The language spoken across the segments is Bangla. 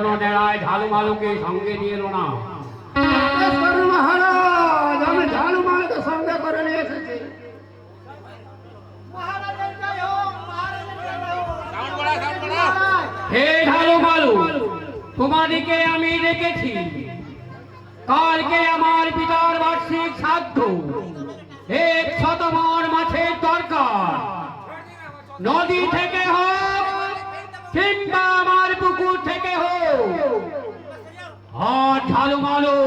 নেড়ায় ঝালুমালুকে সঙ্গে নিয়ে এলো না। মহারাজ, আমি ঝালুমালুকে সঙ্গে করে নিয়ে এসেছি। হে ঝালুমালু, তোমাদিকে আমি দেখেছি। কালকে আমার পিতার বার্ষিক শ্রাদ্ধ, 100 মণ মাছের দরকার। নদী থেকে হোক কিংবা আমার পুকুর থেকে হোক। আর ঝালুমালু,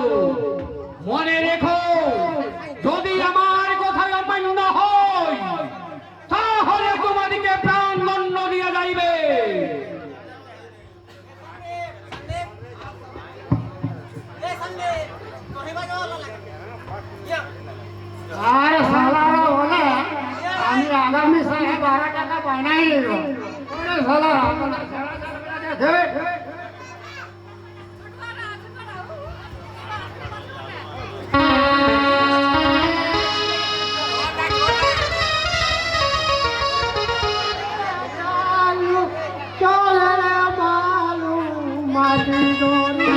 মনে রেখো, যদি আমার কথায় অমান্য হয় তাহলে তোমাদিকে প্রাণদণ্ড দিয়ে যাইবে। আর সালারা বলে আমি আগামী সালে 12 টাকা বানাই নেব। সালারা চলে মালু মাটি দড়ি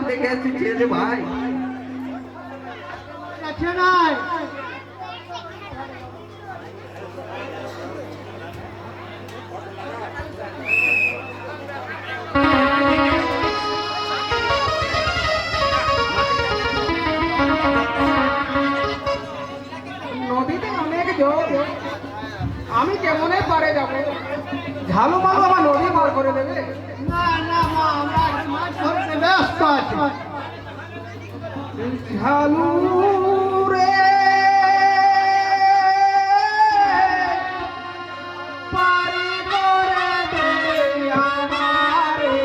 দেখে এসেছি রে ভাই। আছে নাই নদীতে অনেক জল, আমি কেমনে পারে যাবো? ঝালু মালু আমার নদী পার করে দেবে। না না মা আমরা মাছ ধরতে ব্যস্ত আছি ঝালু রে পারি করে দে আমারে,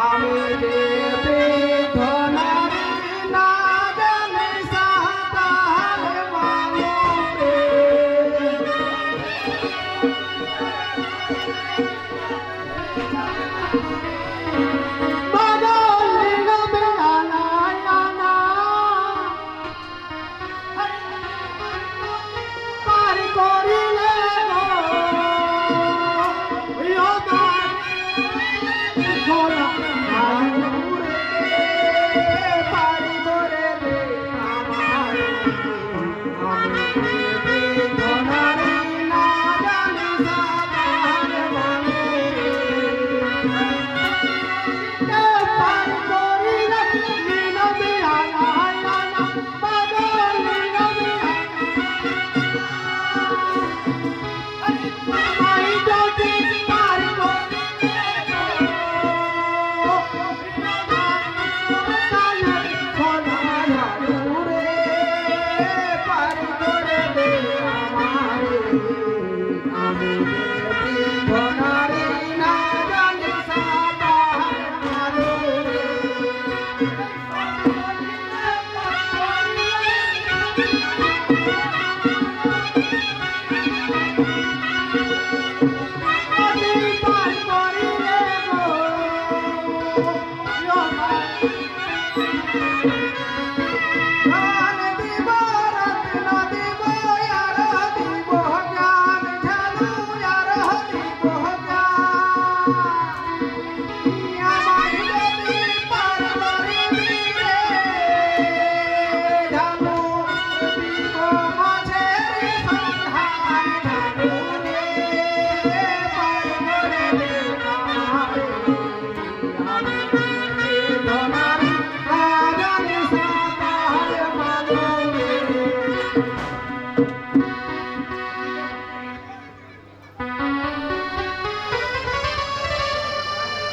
আমি যে বেদনারে না জানি সাঁতার মানো রে।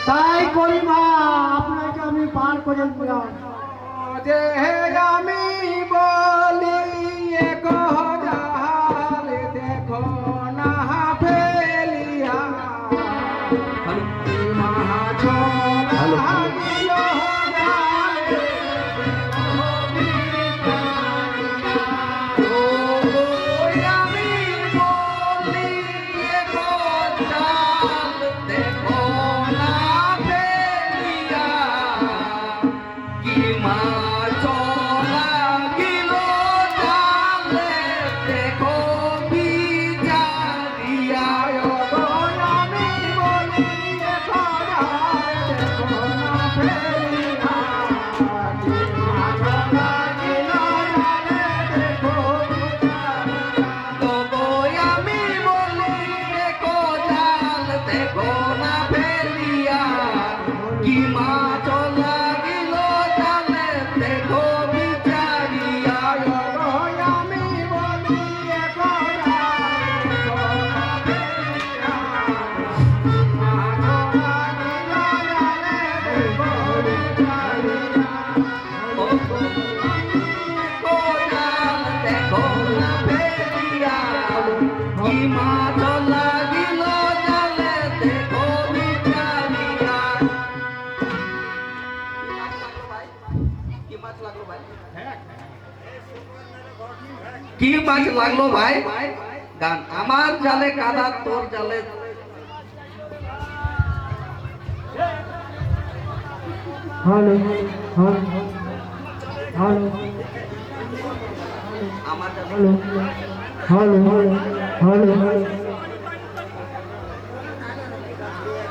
তাই করি মা আপনাকে আমি পার করে দিলাম যে আমি বলি এক জাল দেখো না ফেলিয়া, মাছ লাগিল জালে, ও আমি বলি এক জাল দেখো না ফেলিয়া, কি মাছ লাগিল জালে দেখো বিজারিয়া, আমি বলি এক জাল দেখো না ফেলিয়া, কি মাছ লাগিল জালে দেখো বিজারিয়া, আমি বলি এক জাল দেখো না ফেলিয়া, কি মাছ লাগিল জালে দেখো বিচারিয়া, আমি বলি এক জাল দেখো না ফেলিয়া, মাছ লাগিল জালে দেখো বিচারিয়া, ও জাল দেখো না ফেলিয়া, কি মাছ লাগিল জালে দেখো বিচারিয়া। কি মাছ লাগলো ভাই? গান আমার জালে কাদা তোর জালে হ্যালো হ্যালো হ্যালো আমার জালে hello hello hello hello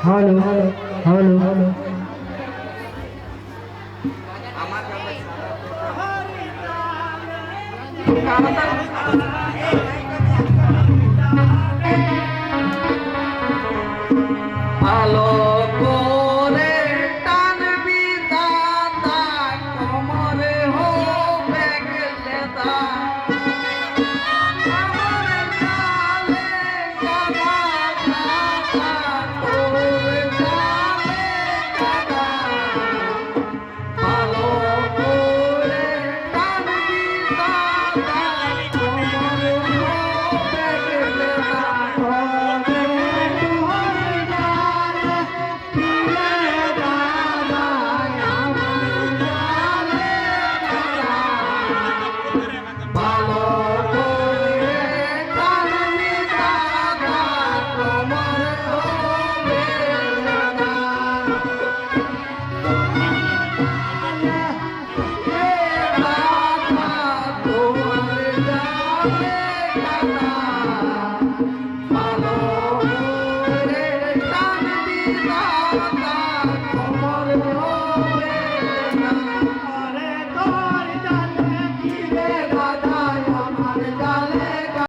hello hello hello ভালো করে টানবি দাদা কোমরে হবে গেলে দা